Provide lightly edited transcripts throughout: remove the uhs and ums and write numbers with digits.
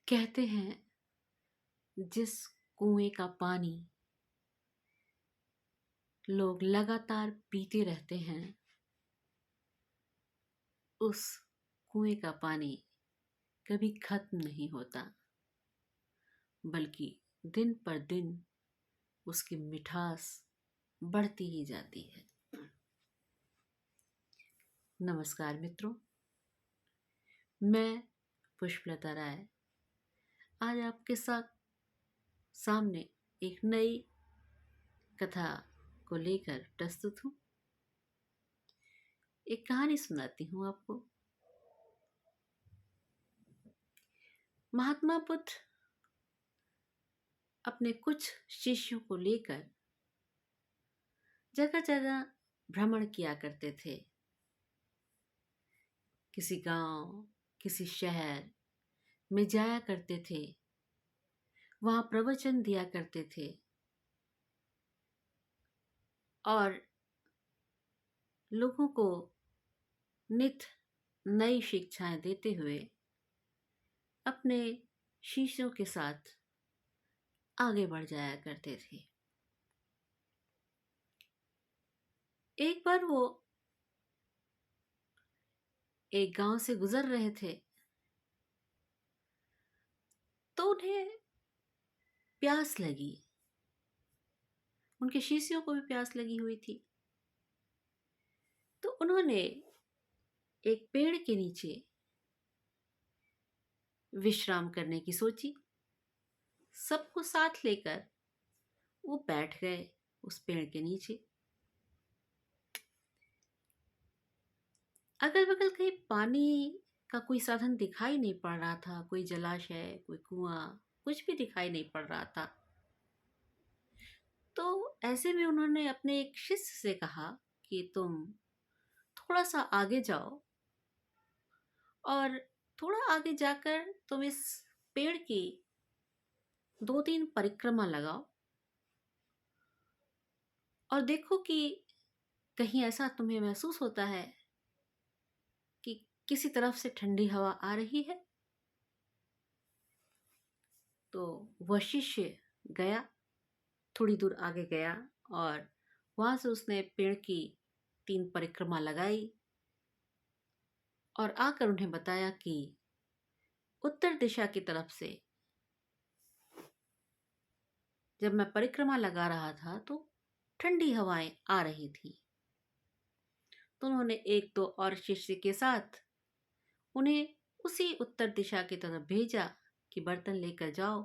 कहते हैं जिस कुएं का पानी लोग लगातार पीते रहते हैं, उस कुएं का पानी कभी खत्म नहीं होता, बल्कि दिन पर दिन उसकी मिठास बढ़ती ही जाती है। नमस्कार मित्रों, मैं पुष्पलता राय आज आपके साथ सामने एक नई कथा को लेकर प्रस्तुत हूँ। एक कहानी सुनाती हूँ आपको। महात्मा बुद्ध अपने कुछ शिष्यों को लेकर जगह जगह भ्रमण किया करते थे। किसी गांव, किसी शहर में जाया करते थे, वहां प्रवचन दिया करते थे और लोगों को नित नई शिक्षाएं देते हुए अपने शिष्यों के साथ आगे बढ़ जाया करते थे। एक बार वो एक गांव से गुजर रहे थे तो उन्हें प्यास लगी। उनके शिष्यों को भी प्यास लगी हुई थी, तो उन्होंने एक पेड़ के नीचे विश्राम करने की सोची। सबको साथ लेकर वो बैठ गए उस पेड़ के नीचे। अगल बगल कहीं पानी का कोई साधन दिखाई नहीं पड़ रहा था, कोई जलाशय, कोई कुआं, कुछ भी दिखाई नहीं पड़ रहा था। तो ऐसे में उन्होंने अपने एक शिष्य से कहा कि तुम थोड़ा सा आगे जाओ और थोड़ा आगे जाकर तुम इस पेड़ की 2-3 परिक्रमा लगाओ और देखो कि कहीं ऐसा तुम्हें महसूस होता है कि किसी तरफ से ठंडी हवा आ रही है। तो वह शिष्य गया, थोड़ी दूर आगे गया और वहां से उसने पेड़ की 3 परिक्रमा लगाई और आकर उन्हें बताया कि उत्तर दिशा की तरफ से जब मैं परिक्रमा लगा रहा था तो ठंडी हवाएं आ रही थी। तो उन्होंने 1-2 और शिष्य के साथ उन्हें उसी उत्तर दिशा की तरफ भेजा कि बर्तन लेकर जाओ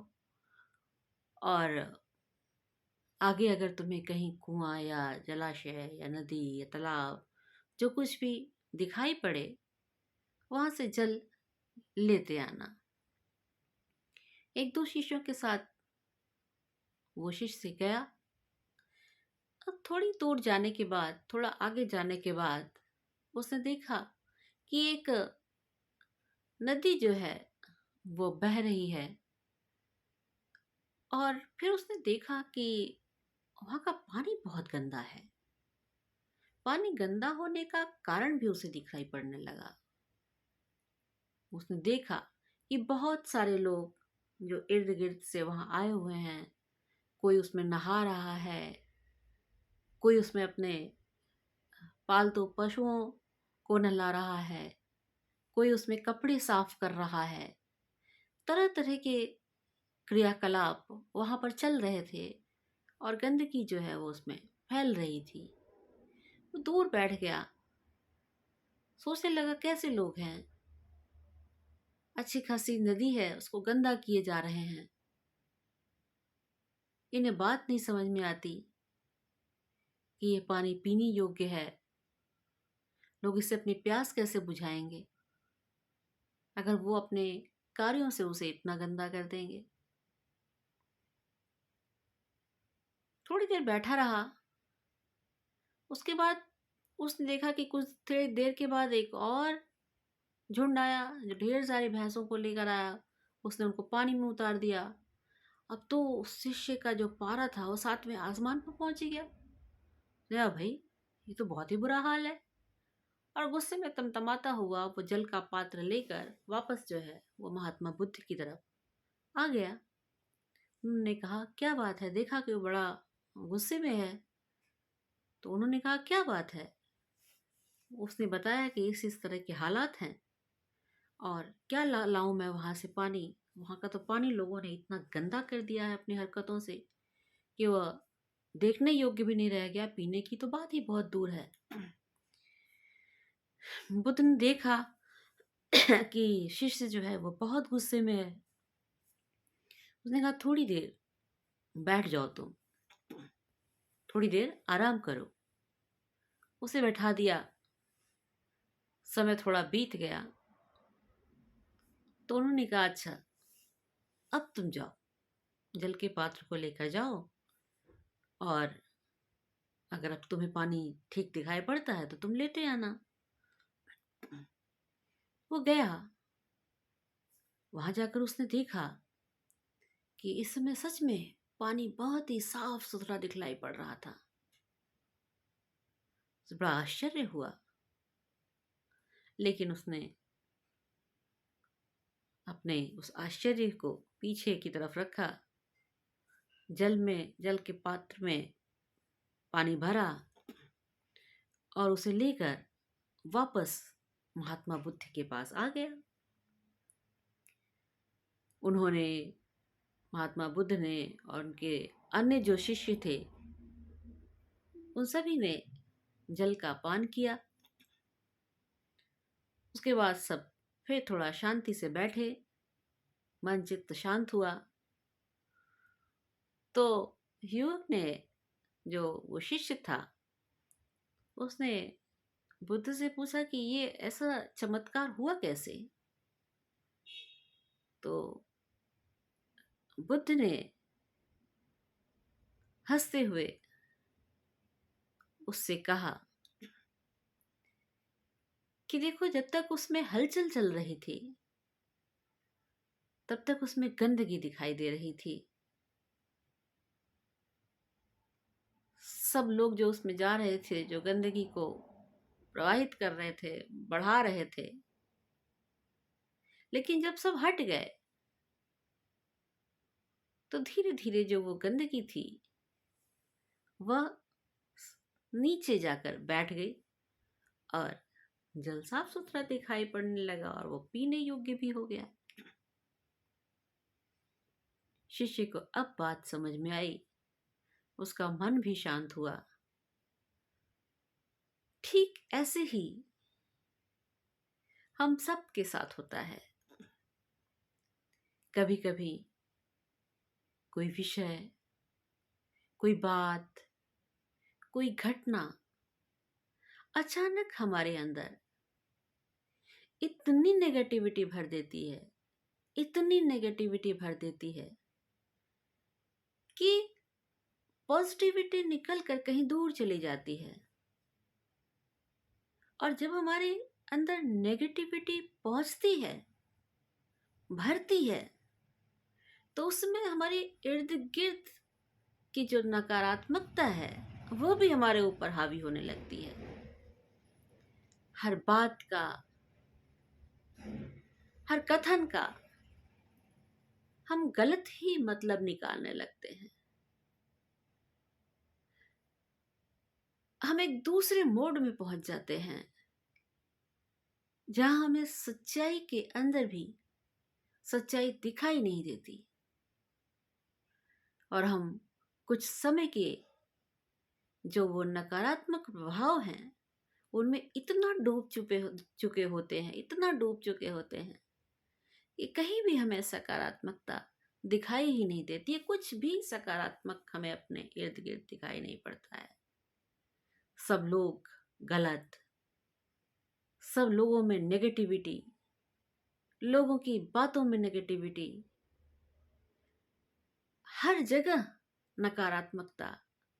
और आगे अगर तुम्हें कहीं कुआं या जलाशय या नदी या तालाब जो कुछ भी दिखाई पड़े, वहां से जल लेते आना। 1-2 शिष्यों के साथ वो शिष्य गया। अब थोड़ी दूर जाने के बाद, थोड़ा आगे जाने के बाद उसने देखा कि एक नदी जो है वो बह रही है और फिर उसने देखा कि वहां का पानी बहुत गंदा है। पानी गंदा होने का कारण भी उसे दिखाई पड़ने लगा। उसने देखा कि बहुत सारे लोग जो इर्द गिर्द से वहां आए हुए हैं, कोई उसमें नहा रहा है, कोई उसमें अपने पालतू पशुओं को नहला रहा है, कोई उसमें कपड़े साफ कर रहा है। तरह तरह के क्रियाकलाप वहां पर चल रहे थे और गंदगी जो है वो उसमें फैल रही थी। वो दूर बैठ गया, सोचने लगा कैसे लोग हैं, अच्छी खासी नदी है उसको गंदा किए जा रहे हैं। इन्हें बात नहीं समझ में आती कि ये पानी पीने योग्य है। लोग इससे अपनी प्यास कैसे बुझाएंगे अगर वो अपने कार्यों से उसे इतना गंदा कर देंगे। थोड़ी देर बैठा रहा, उसके बाद उसने देखा कि कुछ थोड़ी देर के बाद एक और झुंड आया जो ढेर सारी भैंसों को लेकर आया। उसने उनको पानी में उतार दिया। अब तो उस शिष्य का जो पारा था वो 7वें आसमान पर पहुंच गया। या भाई, ये तो बहुत ही बुरा हाल है। और गुस्से में तमतमाता हुआ वो जल का पात्र लेकर वापस जो है वो महात्मा बुद्ध की तरफ आ गया। उन्होंने कहा क्या बात है, देखा कि वो बड़ा गुस्से में है। तो उन्होंने कहा क्या बात है। उसने बताया कि इस तरह के हालात हैं और क्या लाऊं मैं वहां से पानी। वहां का तो पानी लोगों ने इतना गंदा कर दिया है अपनी हरकतों से कि वह देखने योग्य भी नहीं रह गया, पीने की तो बात ही बहुत दूर है। बुद्ध ने देखा कि शिष्य जो है वो बहुत गुस्से में है। उसने कहा थोड़ी देर बैठ जाओ तुम, थोड़ी देर आराम करो। उसे बैठा दिया। समय थोड़ा बीत गया तो उन्होंने कहा अच्छा अब तुम जाओ, जल के पात्र को लेकर जाओ और अगर अब तुम्हें पानी ठीक दिखाई पड़ता है तो तुम लेते आना। वो गया। वहां जाकर उसने देखा कि इस समय सच में पानी बहुत ही साफ सुथरा दिखलाई पड़ रहा था। उसे बड़ा आश्चर्य हुआ, लेकिन उसने अपने उस आश्चर्य को पीछे की तरफ रखा। जल के पात्र में पानी भरा और उसे लेकर वापस महात्मा बुद्ध के पास आ गया। उन्होंने, महात्मा बुद्ध ने और उनके अन्य जो शिष्य थे उन सभी ने जल का पान किया। उसके बाद सब फिर थोड़ा शांति से बैठे, मन चित्त शांत हुआ। तो युवक ने, जो वो शिष्य था, उसने बुद्ध से पूछा कि ये ऐसा चमत्कार हुआ कैसे। तो बुद्ध ने हंसते हुए उससे कहा कि देखो, जब तक उसमें हलचल चल रही थी तब तक उसमें गंदगी दिखाई दे रही थी। सब लोग जो उसमें जा रहे थे, जो गंदगी को प्रवाहित कर रहे थे, बढ़ा रहे थे, लेकिन जब सब हट गए तो धीरे धीरे जो वो गंदगी थी वह नीचे जाकर बैठ गई और जल साफ सुथरा दिखाई पड़ने लगा और वो पीने योग्य भी हो गया। शिष्य को अब बात समझ में आई, उसका मन भी शांत हुआ। ठीक ऐसे ही हम सब के साथ होता है। कभी कभी कोई विषय, कोई बात, कोई घटना अचानक हमारे अंदर इतनी नेगेटिविटी भर देती है, इतनी नेगेटिविटी भर देती है कि पॉजिटिविटी निकल कर कहीं दूर चली जाती है। और जब हमारे अंदर नेगेटिविटी पहुंचती है, भरती है, तो उसमें हमारे इर्द गिर्द की जो नकारात्मकता है वो भी हमारे ऊपर हावी होने लगती है। हर बात का, हर कथन का हम गलत ही मतलब निकालने लगते हैं। हम एक दूसरे मोड में पहुंच जाते हैं जहां हमें सच्चाई के अंदर भी सच्चाई दिखाई नहीं देती और हम कुछ समय के जो वो नकारात्मक प्रभाव हैं उनमें इतना डूब चुके होते हैं, इतना डूब चुके होते हैं कि कहीं भी हमें सकारात्मकता दिखाई ही नहीं देती है। कुछ भी सकारात्मक हमें अपने इर्द गिर्द दिखाई नहीं पड़ता है। सब लोग गलत, सब लोगों में नेगेटिविटी, लोगों की बातों में नेगेटिविटी, हर जगह नकारात्मकता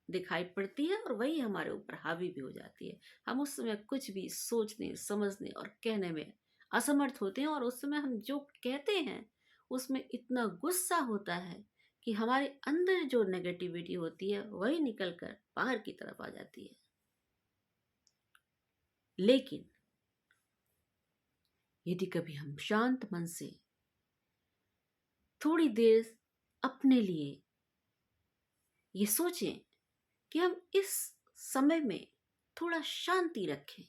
दिखाई पड़ती है और वही हमारे ऊपर हावी भी हो जाती है। हम उस समय कुछ भी सोचने, समझने और कहने में असमर्थ होते हैं और उस समय हम जो कहते हैं उसमें इतना गुस्सा होता है कि हमारे अंदर जो नेगेटिविटी होती है वही निकलकर बाहर की तरफ आ जाती है। लेकिन यदि कभी हम शांत मन से थोड़ी देर अपने लिए ये सोचें कि हम इस समय में थोड़ा शांति रखें।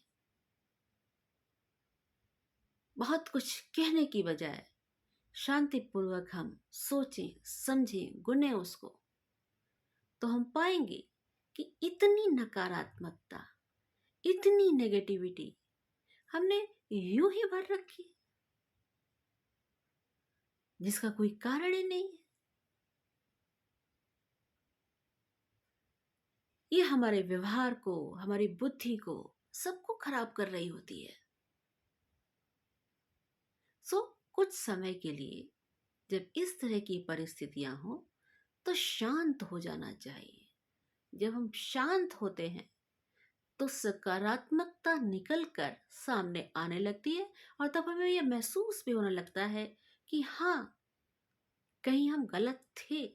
बहुत कुछ कहने की बजाय शांतिपूर्वक हम सोचें, समझें, गुनें उसको, तो हम पाएंगे कि इतनी नकारात्मकता, इतनी नेगेटिविटी हमने यूं ही भर रखी है, जिसका कोई कारण ही नहीं है। ये हमारे व्यवहार को, हमारी बुद्धि को, सबको खराब कर रही होती है। कुछ समय के लिए जब इस तरह की परिस्थितियां हो तो शांत हो जाना चाहिए। जब हम शांत होते हैं तो सकारात्मकता निकलकर सामने आने लगती है और तब हमें यह महसूस भी होने लगता है कि हाँ, कहीं हम गलत थे।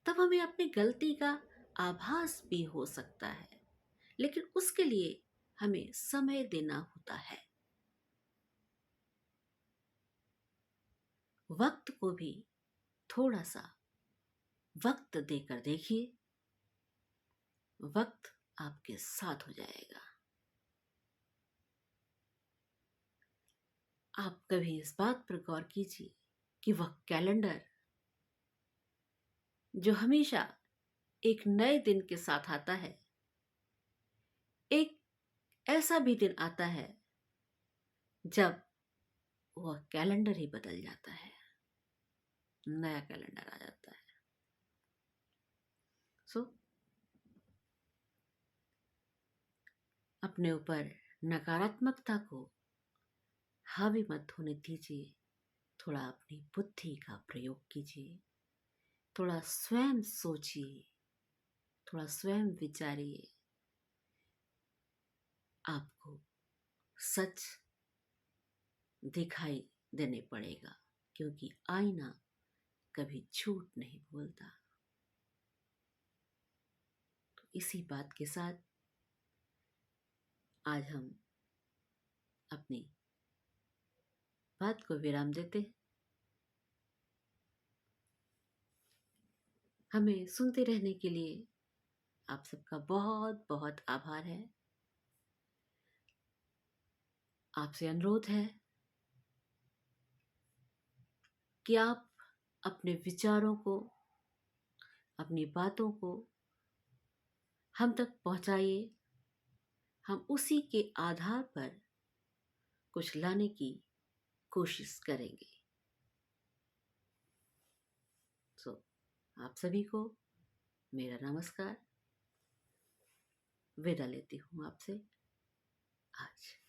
तब हमें अपनी गलती का आभास भी हो सकता है, लेकिन उसके लिए हमें समय देना होता है। वक्त को भी थोड़ा सा वक्त देकर देखिए, वक्त आपके साथ हो जाएगा। आप कभी इस बात पर गौर कीजिए कि वह कैलेंडर जो हमेशा एक नए दिन के साथ आता है, एक ऐसा भी दिन आता है जब वह कैलेंडर ही बदल जाता है, नया कैलेंडर आ जाता है। अपने ऊपर नकारात्मकता को हावी मत होने दीजिए। थोड़ा अपनी बुद्धि का प्रयोग कीजिए, थोड़ा स्वयं सोचिए, थोड़ा स्वयं विचारिए। आपको सच दिखाई देने पड़ेगा, क्योंकि आईना कभी झूठ नहीं बोलता। तो इसी बात के साथ आज हम अपनी बात को विराम देते। हमें सुनते रहने के लिए आप सबका बहुत बहुत आभार है। आपसे अनुरोध है कि आप अपने विचारों को, अपनी बातों को हम तक पहुंचाइए। हम उसी के आधार पर कुछ लाने की कोशिश करेंगे। आप सभी को मेरा नमस्कार। विदा लेती हूँ आपसे आज।